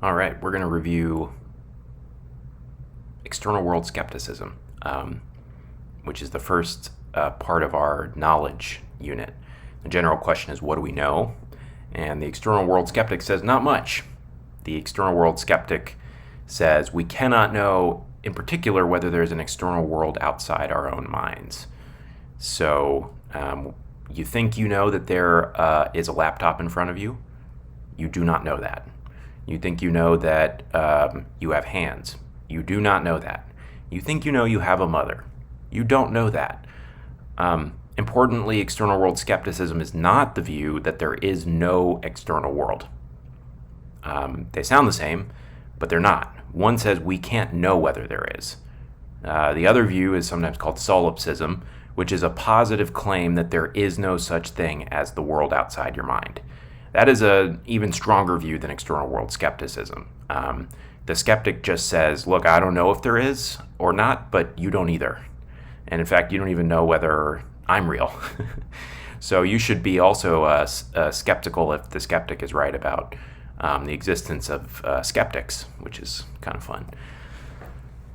All right, we're going to review external world skepticism, which is the first part of our knowledge unit. The general question is, what do we know? And the external world skeptic says, not much. The external world skeptic says, we cannot know in particular whether there's an external world outside our own minds. So you think you know that there is a laptop in front of you. You do not know that. You think you know that you have hands. You do not know that. You think you know you have a mother. You don't know that. Importantly, external world skepticism is not the view that there is no external world. They sound the same, but they're not. One says we can't know whether there is. The other view is sometimes called solipsism, which is a positive claim that there is no such thing as the world outside your mind. That is an even stronger view than external world skepticism. The skeptic just says, look, I don't know if there is or not, but you don't either. And in fact, you don't even know whether I'm real. So you should be also skeptical if the skeptic is right about the existence of skeptics, which is kind of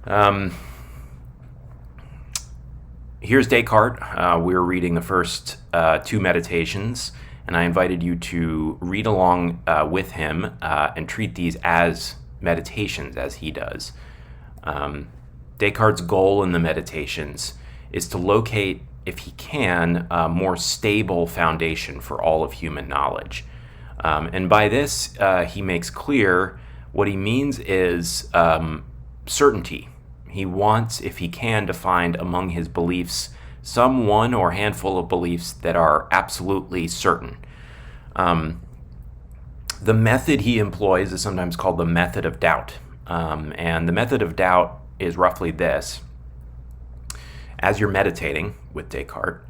fun. Here's Descartes. We're reading the first two meditations, and I invited you to read along with him and treat these as meditations, as he does. Descartes' goal in the meditations is to locate, if he can, a more stable foundation for all of human knowledge. And by this, he makes clear what he means is certainty. He wants, if he can, to find among his beliefs some one or handful of beliefs that are absolutely certain. The method he employs is sometimes called the method of doubt. And the method of doubt is roughly this. As you're meditating with Descartes,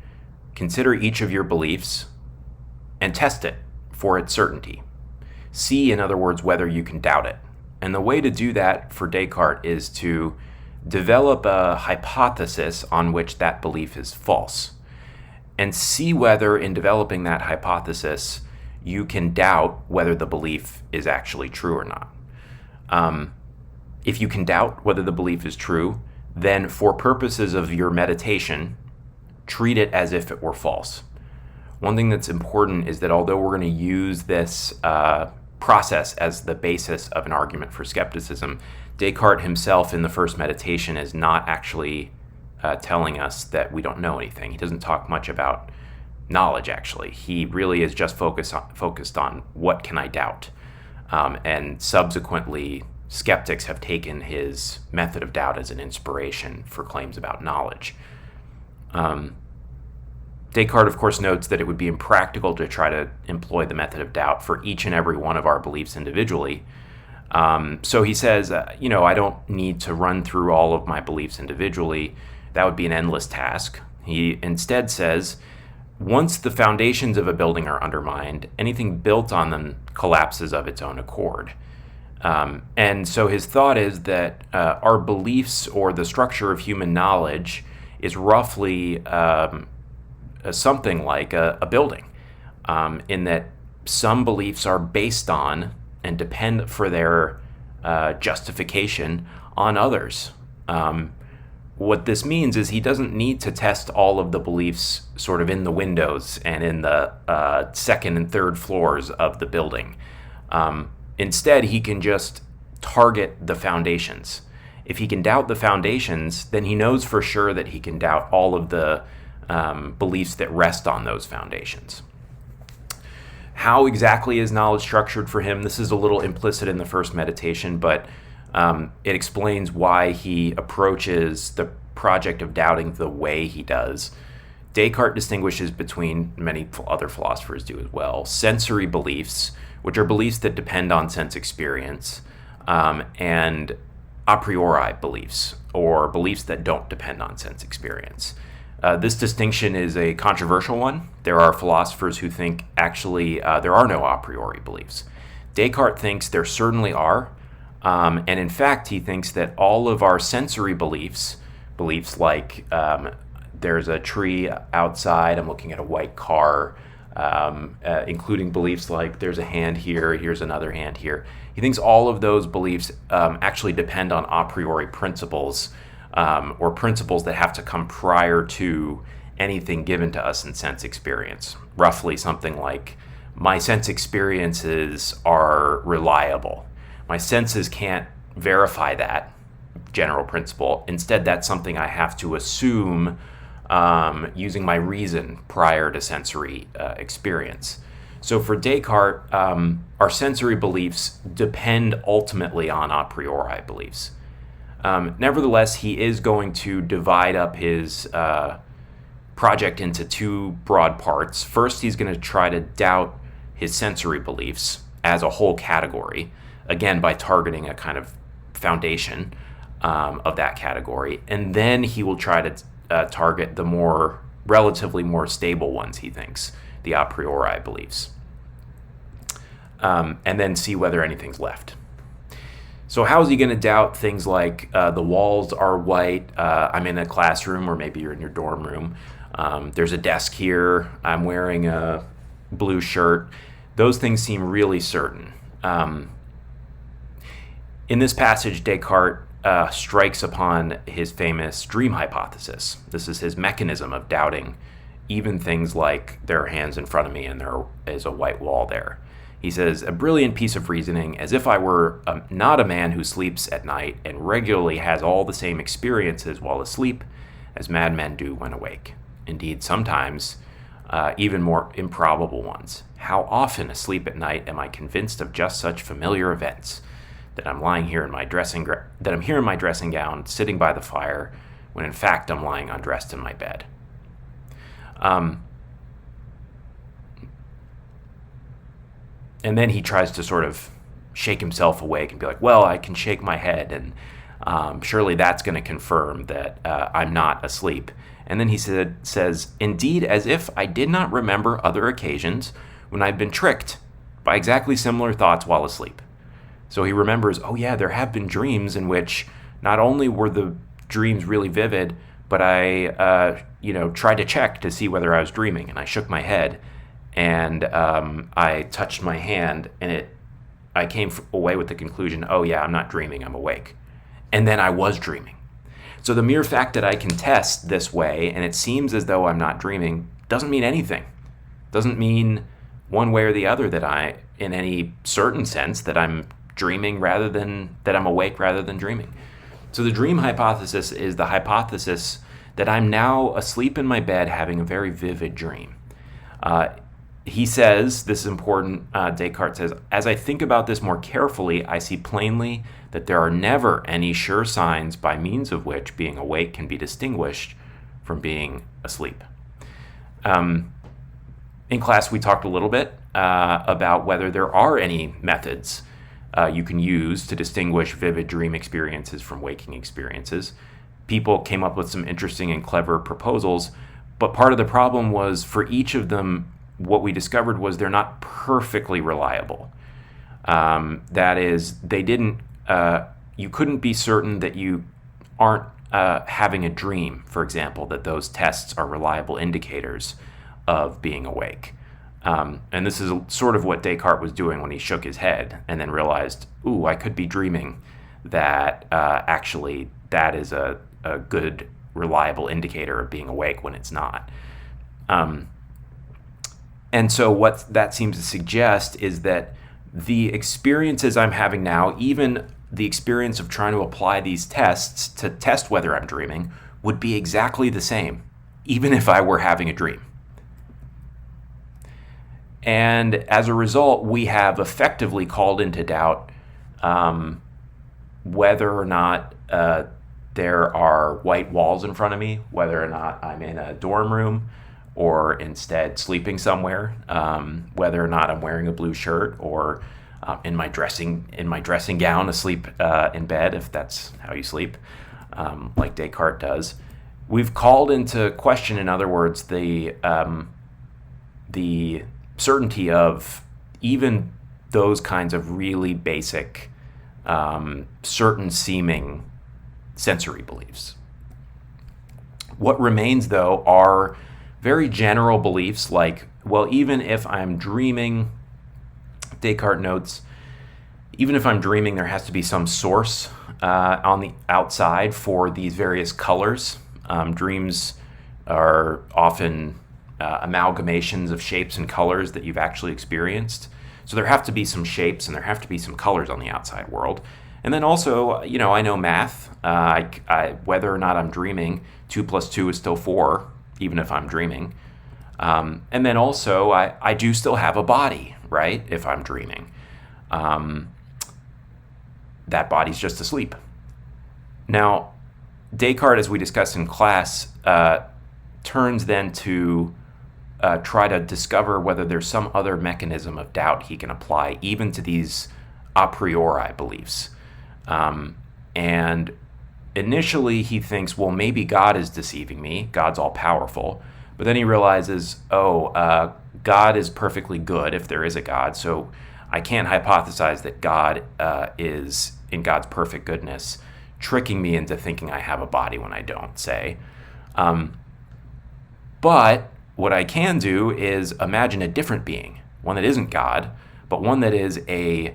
consider each of your beliefs and test it for its certainty. See, in other words, whether you can doubt it. And the way to do that for Descartes is to develop a hypothesis on which that belief is false, and see whether in developing that hypothesis you can doubt whether the belief is actually true or not. If you can doubt whether the belief is true, then for purposes of your meditation, treat it as if it were false. One thing that's important is that although we're going to use this process as the basis of an argument for skepticism, Descartes himself in the first meditation is not actually telling us that we don't know anything. He doesn't talk much about knowledge, actually. He really is just focused on what can I doubt. And subsequently, skeptics have taken his method of doubt as an inspiration for claims about knowledge. Descartes, of course, notes that it would be impractical to try to employ the method of doubt for each and every one of our beliefs individually. So he says, I don't need to run through all of my beliefs individually. That would be an endless task. He instead says, once the foundations of a building are undermined, anything built on them collapses of its own accord. And so his thought is that our beliefs or the structure of human knowledge is roughly something like a building, in that some beliefs are based on and depend for their justification on others. What this means is he doesn't need to test all of the beliefs sort of in the windows and in the second and third floors of the building. Instead, he can just target the foundations. If he can doubt the foundations, then he knows for sure that he can doubt all of the beliefs that rest on those foundations. How exactly is knowledge structured for him? This is a little implicit in the first meditation, but it explains why he approaches the project of doubting the way he does. Descartes distinguishes between, many other philosophers do as well, sensory beliefs, which are beliefs that depend on sense experience, and a priori beliefs, or beliefs that don't depend on sense experience. This distinction is a controversial one. There are philosophers who think actually there are no a priori beliefs. Descartes thinks there certainly are, and in fact he thinks that all of our sensory beliefs like there's a tree outside, I'm looking at a white car, including beliefs like there's a hand here, here's another hand here. He He thinks all of those beliefs actually depend on a priori principles, or principles that have to come prior to anything given to us in sense experience. Roughly something like, my sense experiences are reliable. My senses can't verify that general principle. Instead, that's something I have to assume using my reason prior to sensory experience. So for Descartes, our sensory beliefs depend ultimately on a priori beliefs. Nevertheless, he is going to divide up his project into two broad parts. First, he's going to try to doubt his sensory beliefs as a whole category, again, by targeting a kind of foundation of that category. And then he will try to target the relatively more stable ones, he thinks, the a priori beliefs, and then see whether anything's left. So how is he going to doubt things like the walls are white, I'm in a classroom, or maybe you're in your dorm room, there's a desk here, I'm wearing a blue shirt. Those things seem really certain. In this passage, Descartes strikes upon his famous dream hypothesis. This is his mechanism of doubting even things like there are hands in front of me and there is a white wall there. He says, a brilliant piece of reasoning, as if I were not a man who sleeps at night and regularly has all the same experiences while asleep as madmen do when awake. Indeed, sometimes even more improbable ones. How often asleep at night am I convinced of just such familiar events, that I'm lying here in my dressing gown, sitting by the fire, when in fact I'm lying undressed in my bed. And then he tries to sort of shake himself awake and be like, well, I can shake my head, and surely that's going to confirm that I'm not asleep. And then he says, indeed, as if I did not remember other occasions when I've been tricked by exactly similar thoughts while asleep. So he remembers, oh yeah, there have been dreams in which not only were the dreams really vivid, but I tried to check to see whether I was dreaming, and I shook my head, and I touched my hand, and I came away with the conclusion, oh yeah, I'm not dreaming, I'm awake. And then I was dreaming. So the mere fact that I can test this way, and it seems as though I'm not dreaming, doesn't mean anything. Doesn't mean one way or the other that I, in any certain sense, that I'm dreaming rather than, that I'm awake rather than dreaming. So the dream hypothesis is the hypothesis that I'm now asleep in my bed having a very vivid dream. He says, this is important, Descartes says, as I think about this more carefully, I see plainly that there are never any sure signs by means of which being awake can be distinguished from being asleep. In class, we talked a little bit about whether there are any methods you can use to distinguish vivid dream experiences from waking experiences. People came up with some interesting and clever proposals, but part of the problem was for each of them, what we discovered was they're not perfectly reliable. That is, they didn't. You couldn't be certain that you aren't having a dream, for example, that those tests are reliable indicators of being awake. And this is sort of what Descartes was doing when he shook his head and then realized, ooh, I could be dreaming, that actually that is a good, reliable indicator of being awake when it's not. And so what that seems to suggest is that the experiences I'm having now, even the experience of trying to apply these tests to test whether I'm dreaming, would be exactly the same, even if I were having a dream. And as a result, we have effectively called into doubt whether or not there are white walls in front of me, whether or not I'm in a dorm room or instead sleeping somewhere, whether or not I'm wearing a blue shirt or in my dressing gown asleep in bed, if that's how you sleep, like Descartes does. We've called into question, in other words, the certainty of even those kinds of really basic, certain seeming sensory beliefs. What remains, though, are very general beliefs like, well, even if I'm dreaming, Descartes notes, even if I'm dreaming, there has to be some source on the outside for these various colors. Dreams are often amalgamations of shapes and colors that you've actually experienced. So there have to be some shapes and there have to be some colors on the outside world. And then also, I know math. Whether or not I'm dreaming, 2 plus 2 is still 4, even if I'm dreaming. And then also, I do still have a body, right, if I'm dreaming. That body's just asleep. Now, Descartes, as we discussed in class, turns then to try to discover whether there's some other mechanism of doubt he can apply even to these a priori beliefs. And initially he thinks, well, maybe God is deceiving me. God's all powerful. But then he realizes, God is perfectly good if there is a God. So I can't hypothesize that God is, in God's perfect goodness, tricking me into thinking I have a body when I don't, say. But what I can do is imagine a different being, one that isn't God, but one that is a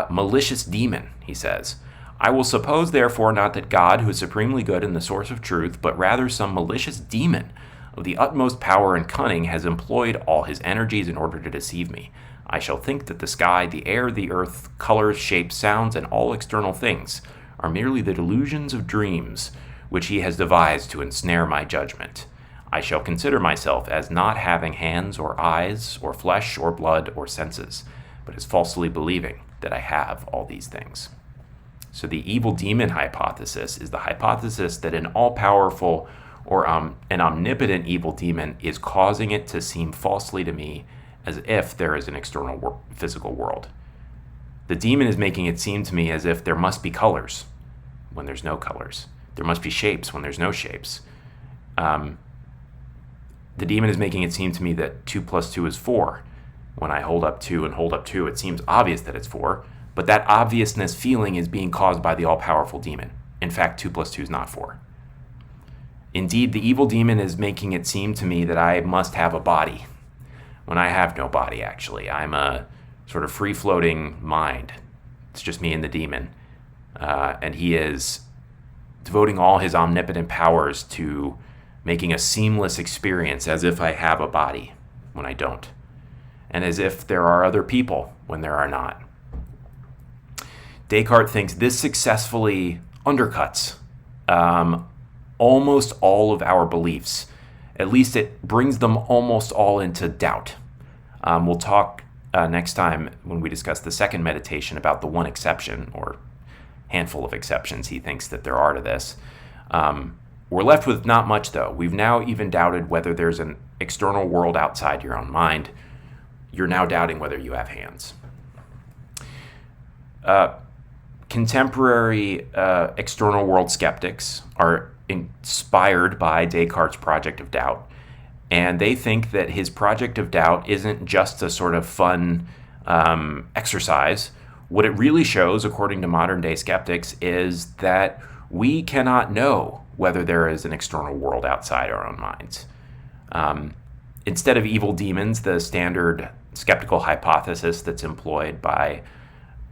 malicious demon, he says. I will suppose, therefore, not that God, who is supremely good and the source of truth, but rather some malicious demon of the utmost power and cunning has employed all his energies in order to deceive me. I shall think that the sky, the air, the earth, colors, shapes, sounds, and all external things are merely the delusions of dreams which he has devised to ensnare my judgment. I shall consider myself as not having hands or eyes or flesh or blood or senses, but as falsely believing that I have all these things. So the evil demon hypothesis is the hypothesis that an all-powerful or an omnipotent evil demon is causing it to seem falsely to me as if there is an external physical world. The demon is making it seem to me as if there must be colors when there's no colors. There must be shapes when there's no shapes. The demon is making it seem to me that 2 plus 2 is 4. When I hold up 2 and hold up 2, it seems obvious that it's 4, but that obviousness feeling is being caused by the all-powerful demon. In fact, 2 plus 2 is not 4. Indeed, the evil demon is making it seem to me that I must have a body, when I have no body, actually. I'm a sort of free-floating mind. It's just me and the demon. And he is devoting all his omnipotent powers to making a seamless experience as if I have a body when I don't, and as if there are other people when there are not. Descartes thinks this successfully undercuts almost all of our beliefs. At least it brings them almost all into doubt. We'll talk next time when we discuss the second meditation about the one exception, or handful of exceptions he thinks that there are to this. We're left with not much, though. We've now even doubted whether there's an external world outside your own mind. You're now doubting whether you have hands. Contemporary external world skeptics are inspired by Descartes' project of doubt, and they think that his project of doubt isn't just a sort of fun exercise. What it really shows, according to modern-day skeptics, is that we cannot know whether there is an external world outside our own minds. Instead of evil demons, the standard skeptical hypothesis that's employed by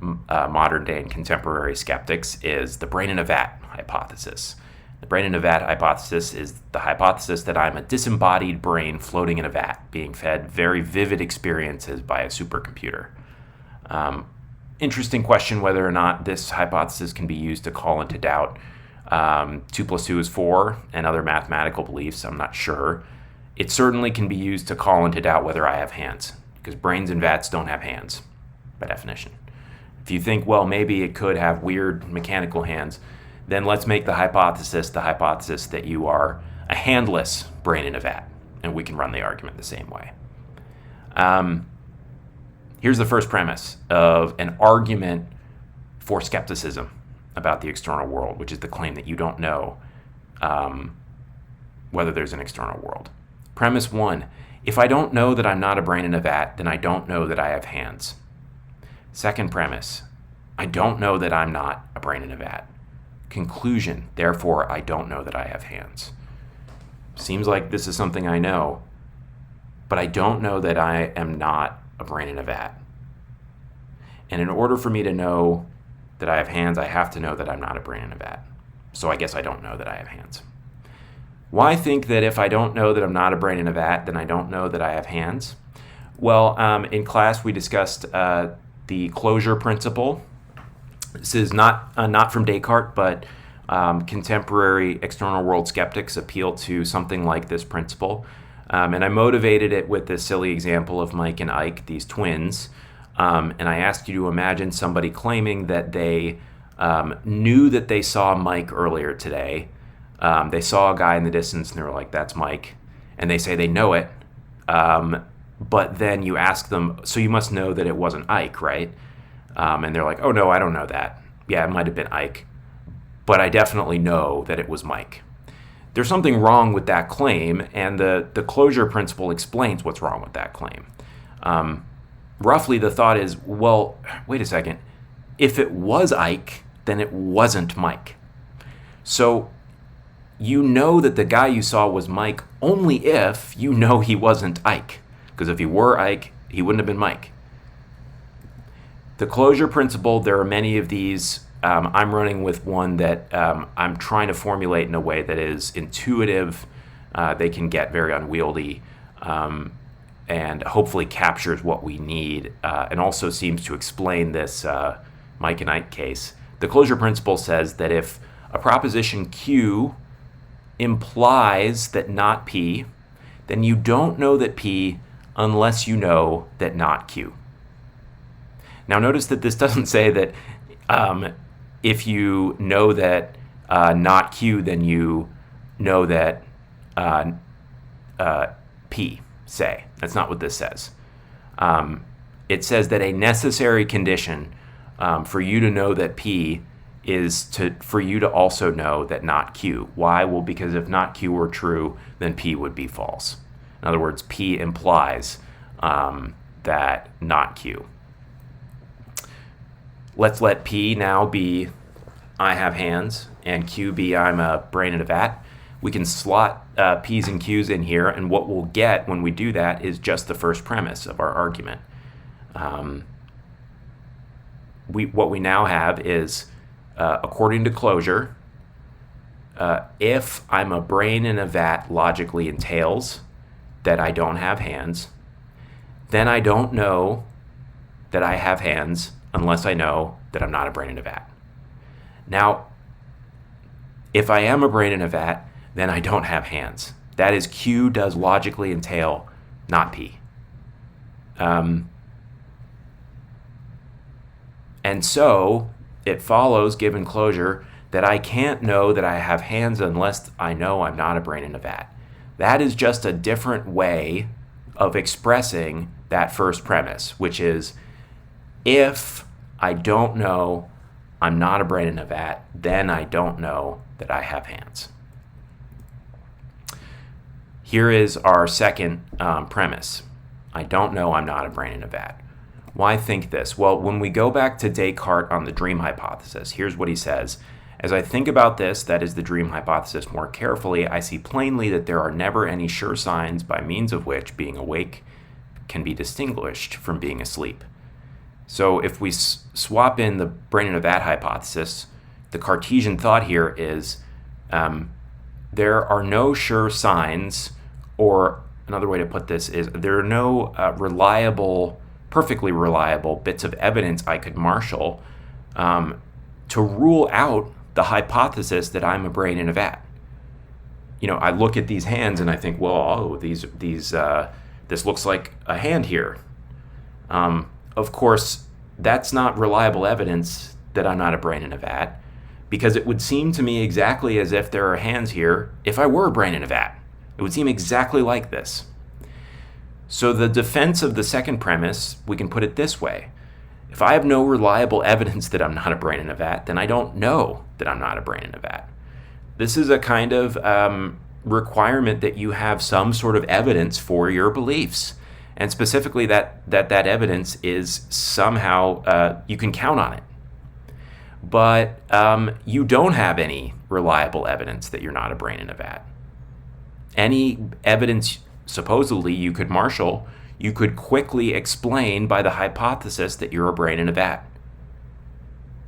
modern-day and contemporary skeptics is the brain in a vat hypothesis. The brain in a vat hypothesis is the hypothesis that I'm a disembodied brain floating in a vat, being fed very vivid experiences by a supercomputer. Interesting question whether or not this hypothesis can be used to call into doubt 2 plus 2 is 4 and other mathematical beliefs. I'm not sure. It certainly can be used to call into doubt whether I have hands, because brains in vats don't have hands, by definition. If you think, well, maybe it could have weird mechanical hands, then let's make the hypothesis that you are a handless brain in a vat, and we can run the argument the same way. Here's the first premise of an argument for skepticism about the external world, which is the claim that you don't know whether there's an external world. Premise 1, if I don't know that I'm not a brain in a vat, then I don't know that I have hands. Second premise, I don't know that I'm not a brain in a vat. Conclusion, therefore, I don't know that I have hands. Seems like this is something I know, but I don't know that I am not a brain in a vat. And in order for me to know that I have hands, I have to know that I'm not a brain in a vat. So I guess I don't know that I have hands. Why think that if I don't know that I'm not a brain in a vat, then I don't know that I have hands? Well, in class we discussed the closure principle. This is not from Descartes, but contemporary external world skeptics appeal to something like this principle. And I motivated it with this silly example of Mike and Ike, these twins. And I asked you to imagine somebody claiming that they knew that they saw Mike earlier today. They saw a guy in the distance and they were like, that's Mike. And they say they know it. But then you ask them, so you must know that it wasn't Ike, right? And they're like, oh no, I don't know that. Yeah, it might have been Ike. But I definitely know that it was Mike. There's something wrong with that claim, and the closure principle explains what's wrong with that claim. Roughly, the thought is, well, wait a second. If it was Ike, then it wasn't Mike. So you know that the guy you saw was Mike only if you know he wasn't Ike. Because if he were Ike, he wouldn't have been Mike. The closure principle, there are many of these. I'm running with one that I'm trying to formulate in a way that is intuitive. They can get very unwieldy. And hopefully captures what we need, and also seems to explain this Mike and Ike case. The closure principle says that if a proposition Q implies that not P, then you don't know that P unless you know that not Q. Now notice that this doesn't say that if you know that not Q, then you know that P. Say. That's not what this says. It says that a necessary condition for you to know that P is for you to also know that not Q. Why? Well, because if not Q were true, then P would be false. In other words, P implies that not Q. Let's let P now be I have hands, and Q be I'm a brain in a vat. We can slot P's and Q's in here, and what we'll get when we do that is just the first premise of our argument. What we now have is, according to closure, if I'm a brain in a vat logically entails that I don't have hands, then I don't know that I have hands unless I know that I'm not a brain in a vat. Now, if I am a brain in a vat, then I don't have hands. That is, Q does logically entail not P. And so it follows, given closure, that I can't know that I have hands unless I know I'm not a brain in a vat. That is just a different way of expressing that first premise, which is if I don't know I'm not a brain in a vat, then I don't know that I have hands. Here is our second premise. I don't know I'm not a brain in a vat. Why think this? Well, when we go back to Descartes on the dream hypothesis, here's what he says. As I think about this, that is the dream hypothesis, more carefully, I see plainly that there are never any sure signs by means of which being awake can be distinguished from being asleep. So if we swap in the brain in a vat hypothesis, the Cartesian thought here is there are no sure signs, or another way to put this is there are no perfectly reliable bits of evidence I could marshal to rule out the hypothesis that I'm a brain in a vat. You know, I look at these hands and I think, well, this looks like a hand here. Of course, that's not reliable evidence that I'm not a brain in a vat, because it would seem to me exactly as if there are hands here if I were a brain in a vat. It would seem exactly like this. So the defense of the second premise, we can put it this way. If I have no reliable evidence that I'm not a brain in a vat, then I don't know that I'm not a brain in a vat. This is a kind of requirement that you have some sort of evidence for your beliefs. And specifically that evidence is somehow, you can count on it. But you don't have any reliable evidence that you're not a brain in a vat. Any evidence supposedly you could marshal, you could quickly explain by the hypothesis that you're a brain in a vat.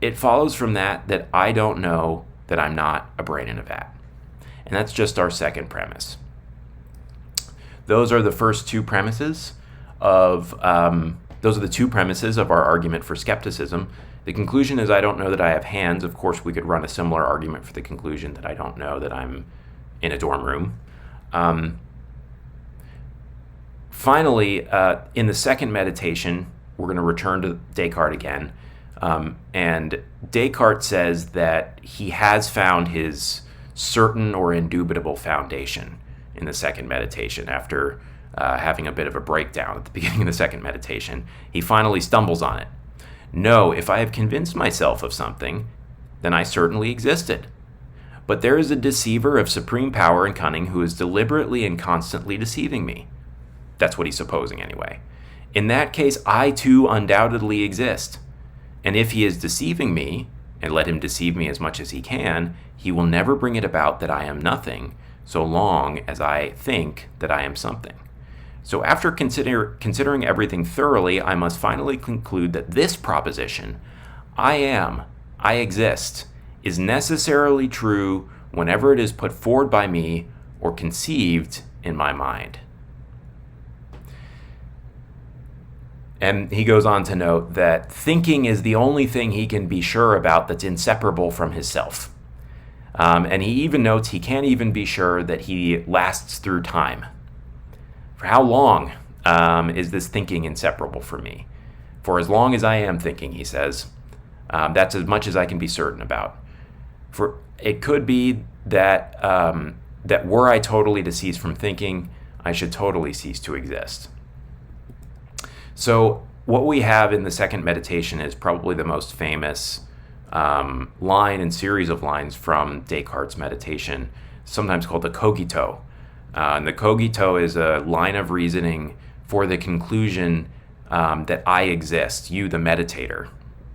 It follows from that I don't know that I'm not a brain in a vat. And that's just our second premise. Those are the first two premises of our argument for skepticism. The conclusion is I don't know that I have hands. Of course, we could run a similar argument for the conclusion that I don't know that I'm in a dorm room. Finally, in the second meditation, we're going to return to Descartes again. And Descartes says that he has found his certain or indubitable foundation in the second meditation after having a bit of a breakdown at the beginning of the second meditation. He finally stumbles on it. No, if I have convinced myself of something, then I certainly existed. But there is a deceiver of supreme power and cunning who is deliberately and constantly deceiving me. That's what he's supposing anyway. In that case, I too undoubtedly exist. And if he is deceiving me, and let him deceive me as much as he can, he will never bring it about that I am nothing, so long as I think that I am something. So after considering everything thoroughly, I must finally conclude that this proposition, I exist, is necessarily true whenever it is put forward by me or conceived in my mind. And he goes on to note that thinking is the only thing he can be sure about that's inseparable from his self. And he even notes he can't even be sure that he lasts through time. For how long is this thinking inseparable from me? For as long as I am thinking, he says, that's as much as I can be certain about. For it could be that that were I totally to cease from thinking, I should totally cease to exist. So what we have in the second meditation is probably the most famous line and series of lines from Descartes' meditation, sometimes called the cogito. And the cogito is a line of reasoning for the conclusion that I exist, you the meditator.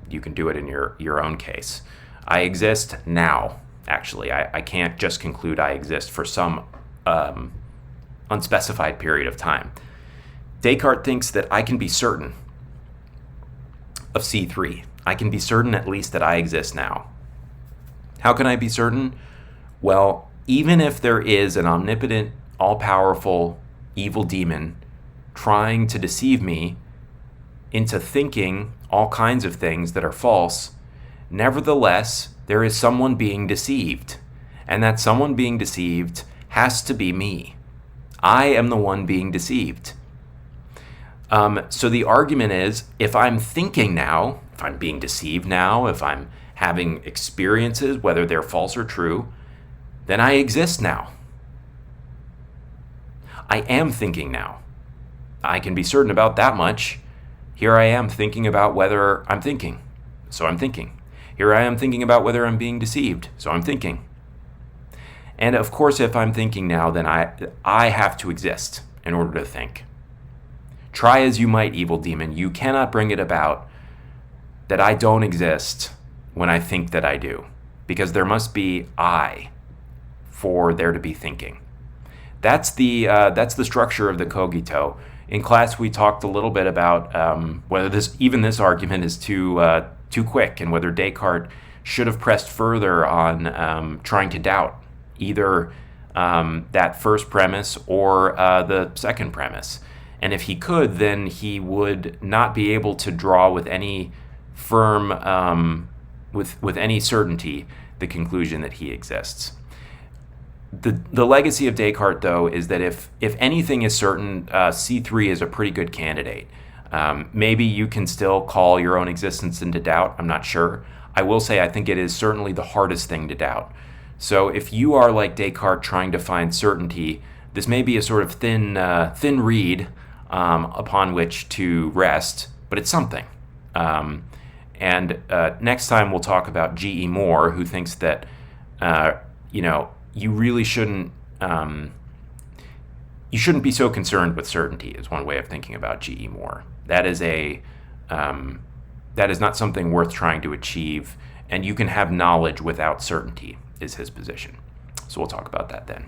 You can do it in your own case. I exist now, actually. I can't just conclude I exist for some unspecified period of time. Descartes thinks that I can be certain of C3. I can be certain at least that I exist now. How can I be certain? Well, even if there is an omnipotent, all-powerful, evil demon trying to deceive me into thinking all kinds of things that are false, nevertheless, there is someone being deceived. And that someone being deceived has to be me. I am the one being deceived. So the argument is, if I'm thinking now, if I'm being deceived now, if I'm having experiences, whether they're false or true, then I exist now. I am thinking now. I can be certain about that much. Here I am thinking about whether I'm thinking, so I'm thinking. Here I am thinking about whether I'm being deceived, so I'm thinking. And of course, if I'm thinking now, then I have to exist in order to think. Try as you might, evil demon, you cannot bring it about that I don't exist when I think that I do, because there must be I for there to be thinking. That's the structure of the cogito. In class, we talked a little bit about whether this argument is too quick, and whether Descartes should have pressed further on trying to doubt either that first premise or the second premise. And if he could, then he would not be able to draw with any firm, with any certainty, the conclusion that he exists. The legacy of Descartes, though, is that if anything is certain, C3 is a pretty good candidate. Maybe you can still call your own existence into doubt. I'm not sure. I will say I think it is certainly the hardest thing to doubt. So if you are like Descartes trying to find certainty, this may be a sort of thin reed upon which to rest, but it's something. And next time we'll talk about G.E. Moore, who thinks that you really shouldn't be so concerned with certainty, is one way of thinking about G.E. Moore. That is not something worth trying to achieve, and you can have knowledge without certainty, is his position. So we'll talk about that then.